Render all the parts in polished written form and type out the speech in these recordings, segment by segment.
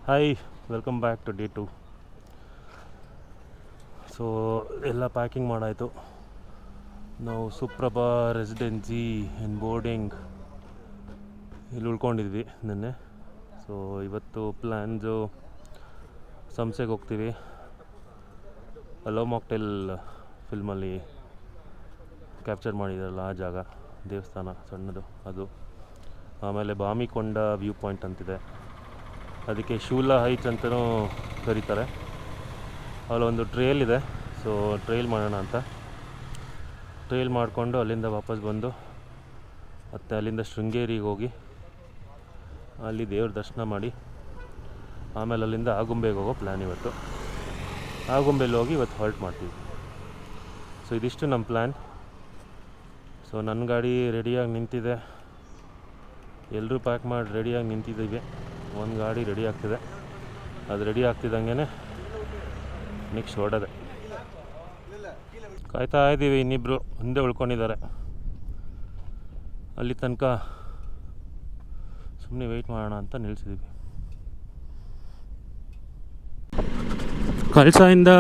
Hi, welcome back to day 2. So ಎಲ್ಲ packing ಮಾಡಾಯಿತು. ನಾವು ಸುಪ್ರಭಾ ರೆಸಿಡೆನ್ಸಿ ಆ್ಯಂಡ್ ಬೋರ್ಡಿಂಗ್ ಇಲ್ಲಿ ಉಳ್ಕೊಂಡಿದ್ವಿ ನಿನ್ನೆ. ಸೊ ಇವತ್ತು ಪ್ಲ್ಯಾನ್ಸು ಸಂಸೆಗೆ ಹೋಗ್ತೀವಿ. ಲವ್ ಮಾಕ್ಟೇಲ್ ಫಿಲ್ಮಲ್ಲಿ ಕ್ಯಾಪ್ಚರ್ ಮಾಡಿದಾರಲ್ಲ ಆ ಜಾಗ, ದೇವಸ್ಥಾನ ಸಣ್ಣದು ಅದು. ಆಮೇಲೆ ಬಾಮಿಕೊಂಡ ವ್ಯೂ ಪಾಯಿಂಟ್ ಅಂತಿದೆ, ಅದಕ್ಕೆ ಶೂಲಾ ಹೈಟ್ಸ್ ಅಂತಲೂ ಕರೀತಾರೆ. ಅಲ್ಲೊಂದು ಟ್ರೇಲ್ ಇದೆ. ಸೊ ಟ್ರೇಲ್ ಮಾಡೋಣ ಅಂತ ಟ್ರೇಲ್ ಮಾಡಿಕೊಂಡು ಅಲ್ಲಿಂದ ವಾಪಸ್ ಬಂದು ಮತ್ತು ಅಲ್ಲಿಂದ ಶೃಂಗೇರಿಗೆ ಹೋಗಿ ಅಲ್ಲಿ ದೇವ್ರ ದರ್ಶನ ಮಾಡಿ ಆಮೇಲೆ ಅಲ್ಲಿಂದ ಆಗುಂಬೆಗೆ ಹೋಗೋ ಪ್ಲ್ಯಾನ್ ಇವತ್ತು. ಆಗುಂಬೆಲಿ ಹೋಗಿ ಇವತ್ತು ಹಾಲ್ಟ್ ಮಾಡ್ತೀವಿ. ಸೊ ಇದಿಷ್ಟು ನಮ್ಮ ಪ್ಲ್ಯಾನ್. ಸೊ ನನ್ನ ಗಾಡಿ ರೆಡಿಯಾಗಿ ನಿಂತಿದೆ, ಎಲ್ಲರೂ ಪ್ಯಾಕ್ ಮಾಡಿ ರೆಡಿಯಾಗಿ ನಿಂತಿದ್ದೀವಿ. ಒಂದು ಗಾಡಿ ರೆಡಿ ಆಗ್ತಿದೆ, ಅದು ರೆಡಿ ಆಗ್ತಿದ್ದಂಗೆ ನೆಕ್ಸ್ಟ್ ಹೊರಡೋದೆ. ಕಾಯ್ತಾ ಇದ್ದೀವಿ. ಇನ್ನಿಬ್ಬರು ಹಿಂದೆ ಉಳ್ಕೊಂಡಿದ್ದಾರೆ. ಅಲ್ಲಿ ತನಕ ಸುಮ್ಮನೆ ವೆಯ್ಟ್ ಮಾಡೋಣ ಅಂತ ನಿಲ್ಲಿಸಿದ್ದೀವಿ. ಕಳಸಾಯಿಂದ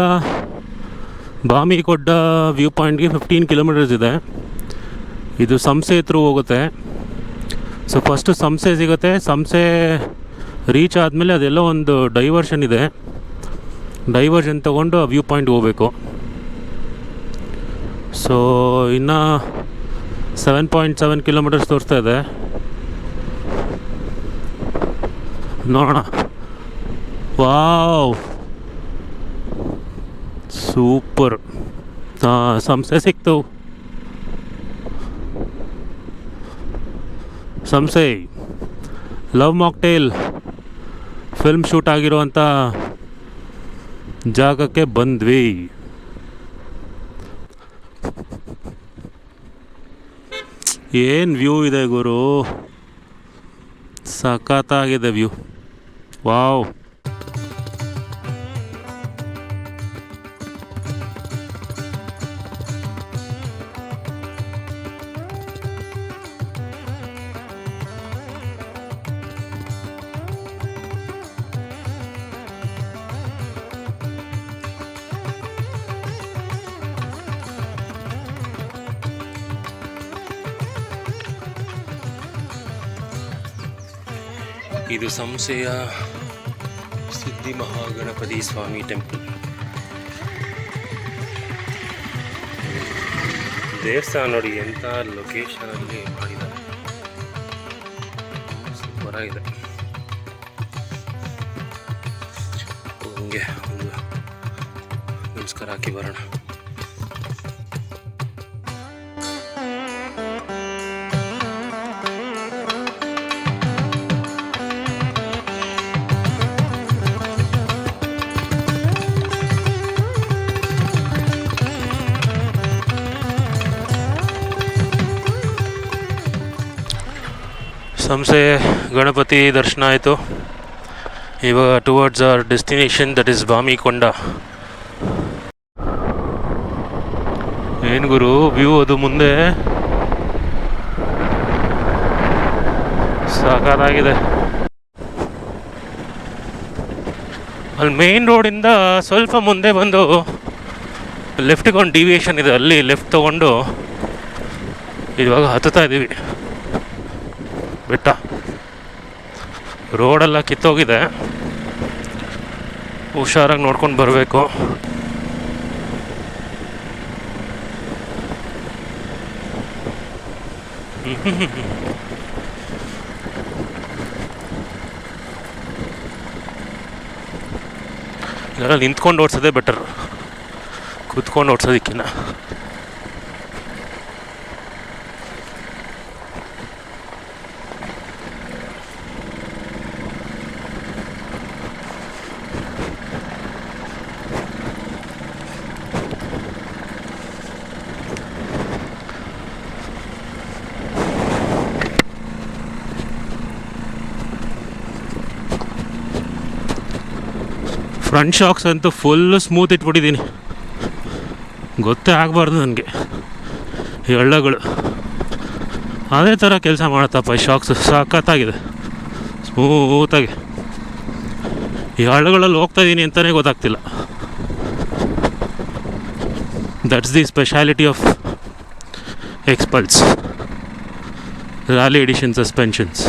ಬಾಮಿಕೊಂಡ ವ್ಯೂ ಪಾಯಿಂಟ್ಗೆ 15 ಕಿಲೋಮೀಟರ್ಸ್ ಇದೆ. ಇದು ಸಂಸೆ ಥ್ರೂ ಹೋಗುತ್ತೆ. ಸೊ ಫಸ್ಟು ಸಂಸೆ ಸಿಗುತ್ತೆ. ಸಂಸೆ ರೀಚ್ ಆದಮೇಲೆ ಅದೆಲ್ಲೋ ಒಂದು ಡೈವರ್ಷನ್ ಇದೆ. ಡೈವರ್ಷನ್ ತೊಗೊಂಡು ಆ ವ್ಯೂ ಪಾಯಿಂಟ್ ಹೋಗಬೇಕು. ಸೊ ಇನ್ನು 7.7 ಕಿಲೋಮೀಟರ್ಸ್ ತೋರಿಸ್ತಾ ಇದೆ. ನೋಡೋಣ. Wow, super. ಸಂಸೆ ಸಿಕ್ತು. Samse love mocktail film shoot ಆಗಿರುವಂಥ ಜಾಗಕ್ಕೆ ಬಂದ್ವಿ. ಏನು ವ್ಯೂ ಇದೆ ಗುರು, ಸಖತ್ತಾಗಿದೆ ವ್ಯೂ. ವಾವ್. ಇದು ಸಂಸೆಯ ಸಿದ್ಧಿ ಮಹಾಗಣಪತಿ ಸ್ವಾಮಿ ಟೆಂಪಲ್. ದೇವಸ್ಥಾನ ನೋಡಿ ಎಂಥ ಲೊಕೇಶನಲ್ಲಿ ಮಾಡಿದ್ದಾರೆ, ಸೂಪರಾಗಿದೆ. ಹಂಗೆ ಒಂದು ನಮಸ್ಕಾರ ಹಾಕಿ ಬರೋಣ. ಸಂಸೆ ಗಣಪತಿ ದರ್ಶನ ಆಯಿತು. ಇವಾಗ towards our destination, that is Bamikonda. ಏನು ಗುರು ವ್ಯೂ ಅದು ಮುಂದೆ, ಸಾಕಾಗಿದೆ. ಅಲ್ಲಿ ಮೇನ್ ರೋಡಿಂದ ಸ್ವಲ್ಪ ಮುಂದೆ ಬಂದು ಲೆಫ್ಟಿಗೆ ಒಂದು ಡಿವಿಯೇಷನ್ ಇದೆ, ಅಲ್ಲಿ ಲೆಫ್ಟ್ ತೊಗೊಂಡು ಇವಾಗ ಹತ್ತುತ್ತಾ ಇದ್ದೀವಿ ಬೆಟ್ಟ. ರೋಡೆಲ್ಲ ಕಿತ್ತೋಗಿದೆ, ಹುಷಾರಾಗಿ ನೋಡ್ಕೊಂಡು ಬರಬೇಕು. ಇದೆಲ್ಲ ನಿಂತ್ಕೊಂಡು ಓಡಿಸೋದೇ ಬೆಟರ್, ಕೂತ್ಕೊಂಡು ಓಡಿಸೋದಕ್ಕಿಂತ. ಫ್ರಂಟ್ ಶಾಕ್ಸ್ ಅಂತೂ ಫುಲ್ಲು ಸ್ಮೂತ್ ಇಟ್ಬಿಟ್ಟಿದ್ದೀನಿ, ಗೊತ್ತೇ ಆಗಬಾರ್ದು ನನಗೆ. ಈ ಹಳ್ಳಗಳು ಅದೇ ಥರ ಕೆಲಸ ಮಾಡುತ್ತಪ್ಪ. ಈ ಶಾಕ್ಸ್ ಸಖತ್ತಾಗಿದೆ, ಸ್ಮೂತಾಗಿ. ಈ ಹಳ್ಳಗಳಲ್ಲಿ ಹೋಗ್ತಾಯಿದ್ದೀನಿ ಅಂತಲೇ ಗೊತ್ತಾಗ್ತಿಲ್ಲ. That's the speciality of Xpulse rally edition suspensions.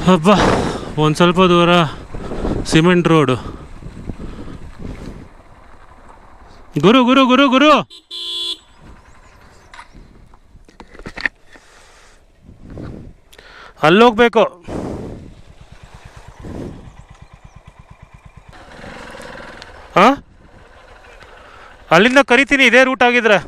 ಹಬ್ಬ, ಒಂದು ಸ್ವಲ್ಪ ದೂರ ಸಿಮೆಂಟ್ ರೋಡು. ಗುರು ಗುರು ಗುರು ಗುರು ಅಲ್ಲೋಗ್ಬೇಕು. ಹಾಂ, ಅಲ್ಲಿಂದ ಕರಿತೀನಿ, ಇದೇ ರೂಟ್ ಆಗಿದ್ರೆ.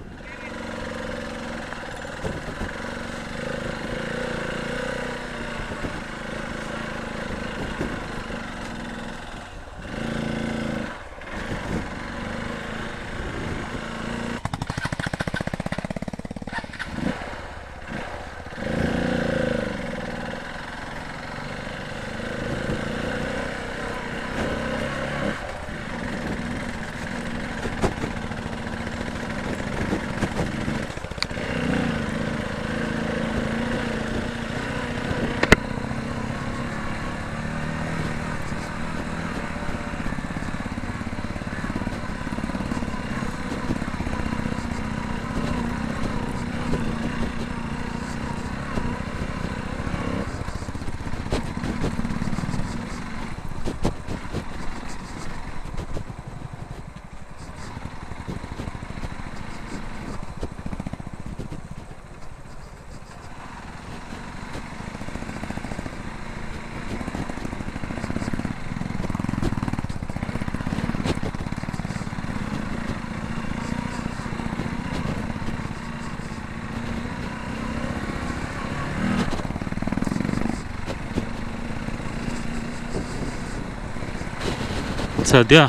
ಸದ್ಯ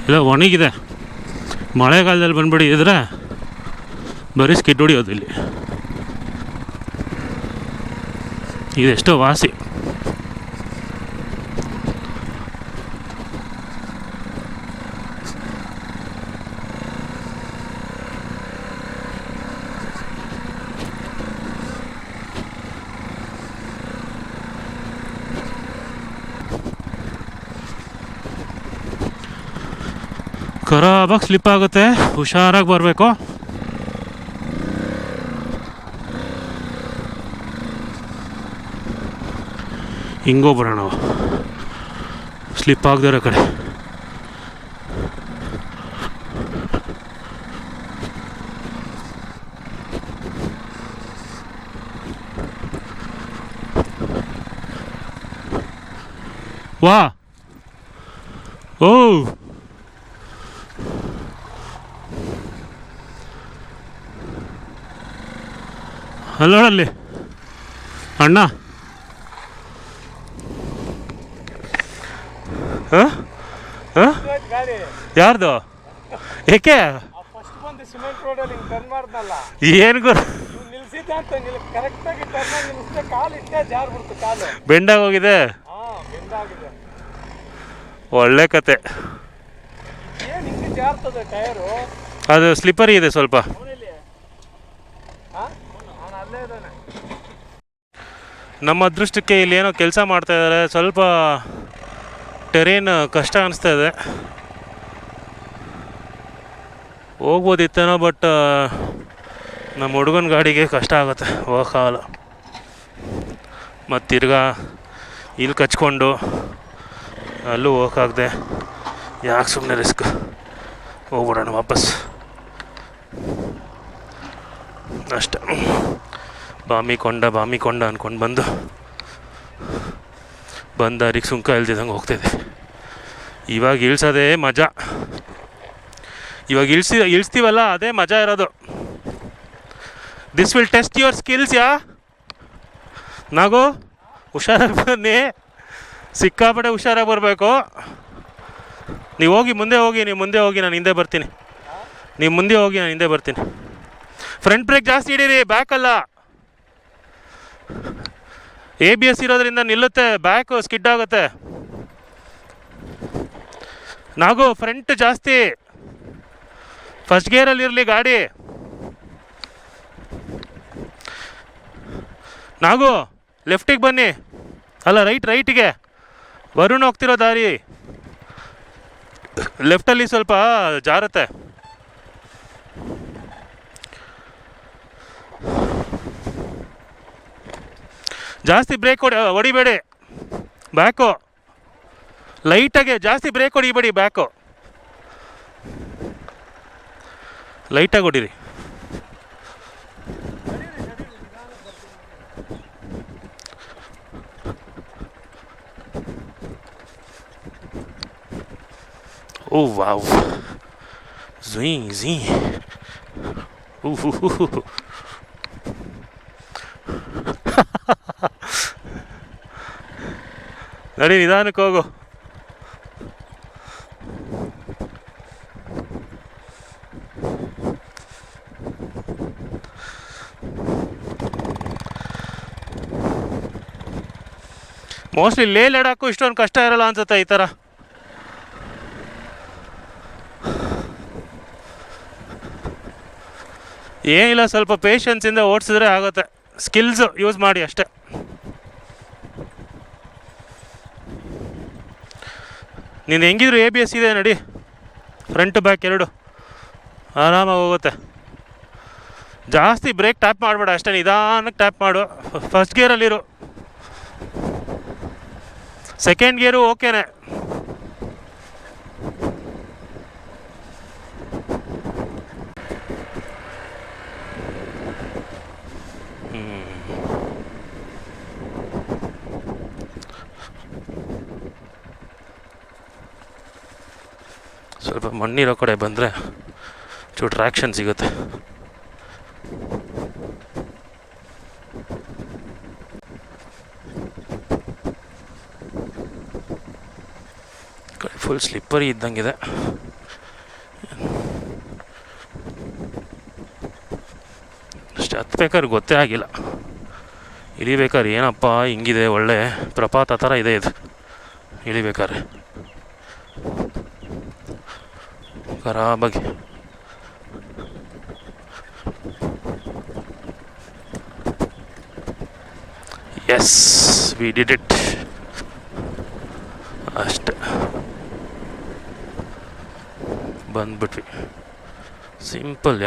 ಇಲ್ಲ ಒಣಗಿದೆ. ಮಳೆಗಾಲದಲ್ಲಿ ಬಂದುಬಿಟ್ಟಿದ್ರೆ ಬರೀ ಸ್ಕಿಡ್ ಹೊಡಿಯೋದು. ಇಲ್ಲಿ ಇದೆಷ್ಟೋ ವಾಸಿ. ಖರಾಬಾಗಿ ಸ್ಲಿಪ್ ಆಗುತ್ತೆ, ಹುಷಾರಾಗಿ ಬರಬೇಕು. ಹಿಂಗೋಗ್ಬಿಡೋಣ ನಾವು ಸ್ಲಿಪ್ ಆಗದಿರೋ ಕಡೆ. ವಾ, ಓ ಅಲ್ಲೋಡಲ್ಲಿ ಅಣ್ಣ. ಯಾರ್ದು? ಏಕೆ ಏನು ಬೆಂಡಾಗಿ ಹೋಗಿದೆ? ಒಳ್ಳೆ ಕತೆ. ಅದು ಸ್ಲಿಪ್ಪರಿ ಇದೆ ಸ್ವಲ್ಪ. ನಮ್ಮ ಅದೃಷ್ಟಕ್ಕೆ ಇಲ್ಲಿ ಏನೋ ಕೆಲಸ ಮಾಡ್ತಾಯಿದ್ದಾರೆ. ಸ್ವಲ್ಪ ಟೆರೇನ್ ಕಷ್ಟ ಅನಿಸ್ತಾ ಇದೆ. ಹೋಗ್ಬೋದಿತ್ತೇನೋ, ಬಟ್ ನಮ್ಮ ಹುಡುಗನ ಗಾಡಿಗೆ ಕಷ್ಟ ಆಗುತ್ತೆ, ಹೋಗೋಕ್ಕಾಗಲ್ಲ. ಮತ್ತು ತಿರ್ಗಾ ಇಲ್ಲಿ ಕಚ್ಕೊಂಡು ಅಲ್ಲೂ ಹೋಗೋಕ್ಕಾಗದೆ ಯಾಕೆ ಸುಮ್ಮನೆ ರಿಸ್ಕ್, ಹೋಗ್ಬಿಡೋಣ ವಾಪಸ್ ಅಷ್ಟೆ. ಬಾಮಿಕೊಂಡ ಅಂದ್ಕೊಂಡು ಬಂದು ದಾರಿಗೆ ಸುಂಕ ಇಲ್ದಿದಂಗೆ ಹೋಗ್ತಾಯಿದೆ. ಇವಾಗ ಇಳಿಸೋದೇ ಮಜಾ, ಇವಾಗ ಇಳಿಸ್ತೀವಲ್ಲ ಅದೇ ಮಜಾ ಇರೋದು. This will test your skills. Nagu ಹುಷಾರಾಗಿ ಬನ್ನಿ, ಸಿಕ್ಕಾಪಟ್ಟೆ ಹುಷಾರಾಗಿ ಬರಬೇಕು. ನೀವು ಮುಂದೆ ಹೋಗಿ, ನಾನು ಹಿಂದೆ ಬರ್ತೀನಿ. ನೀವು ಮುಂದೆ ಹೋಗಿ, ನಾನು ಹಿಂದೆ ಬರ್ತೀನಿ. ಫ್ರಂಟ್ ಬ್ರೇಕ್ ಜಾಸ್ತಿ ಹಿಡೀರಿ, ಬ್ಯಾಕಲ್ಲ. ABS ಇರೋದ್ರಿಂದ ನಿಲ್ಲುತ್ತೆ, ಬ್ಯಾಕ್ ಸ್ಕಿಡ್ ಆಗುತ್ತೆ. ನಾಗು ಫ್ರಂಟ್ ಜಾಸ್ತಿ, ಫಸ್ಟ್ ಗೇರಲ್ಲಿರಲಿ ಗಾಡಿ. ನಾಗು ಲೆಫ್ಟಿಗೆ ಬನ್ನಿ, ಅಲ್ಲ ರೈಟಿಗೆ. ವರುಣ್ ಹೋಗ್ತಿರೋ ದಾರಿ ಲೆಫ್ಟಲ್ಲಿ ಸ್ವಲ್ಪ ಜಾರುತ್ತೆ. ಜಾಸ್ತಿ ಬ್ರೇಕ್ ಹೊಡಿಬೇಡಿ, ಬ್ಯಾಕು ಲೈಟಾಗೆ. ಜಾಸ್ತಿ ಬ್ರೇಕ್ ಹೊಡಿಬೇಡಿ, ಬ್ಯಾಕು ಲೈಟಾಗಿ ಹೊಡೀರಿ. ಓ ವಾವ್, ಝೀ ನಡಿ, ನಿಧಾನಕ್ಕೆ ಹೋಗು. ಮೋಸ್ಟ್ಲಿ ಲಡಾಖು ಇಷ್ಟೊಂದು ಕಷ್ಟ ಇರಲ್ಲ ಅನ್ಸುತ್ತೆ ಈ ಥರ. ಏನಿಲ್ಲ, ಸ್ವಲ್ಪ ಪೇಷನ್ಸಿಂದ ಓಡಿಸಿದ್ರೆ ಆಗುತ್ತೆ. ಸ್ಕಿಲ್ಸ್ ಯೂಸ್ ಮಾಡಿ ಅಷ್ಟೆ. ನೀನು ಹೆಂಗಿದ್ರು ABS ಇದೆ, ನಡಿ. ಫ್ರಂಟ್ ಬ್ಯಾಕ್ ಎರಡು ಆರಾಮಾಗಿ ಹೋಗುತ್ತೆ. ಜಾಸ್ತಿ ಬ್ರೇಕ್ ಟ್ಯಾಪ್ ಮಾಡಬೇಡ, ಅಷ್ಟೇ ನಿಧಾನಕ್ಕೆ ಟ್ಯಾಪ್ ಮಾಡು. ಫಸ್ಟ್ ಗೇರಲ್ಲಿರು, ಸೆಕೆಂಡ್ ಗೇರು ಓಕೆನೆ. ಸ್ವಲ್ಪ ಮಣ್ಣಿರೋ ಕಡೆ ಬಂದರೆ ಚೂರು ಟ್ರ್ಯಾಕ್ಷನ್ ಸಿಗುತ್ತೆ. ಫುಲ್ ಸ್ಲಿಪ್ಪರಿ ಇದ್ದಂಗಿದೆ. ಅಷ್ಟು ಹತ್ಬೇಕಾದ್ರೆ ಗೊತ್ತೇ ಆಗಿಲ್ಲ, ಇಳಿಬೇಕಾದ್ರೆ ಏನಪ್ಪ ಹಿಂಗಿದೆ, ಒಳ್ಳೆ ಪ್ರಪಾತ ಥರ ಇದೆ ಇದು ಇಳಿಬೇಕಾದ್ರೆ ಆರಾಮಾಗಿ. Yes, we did it. ಅಷ್ಟೆ, ಬಂದ್ಬಿಟ್ವಿ. ಸಿಂಪಲ್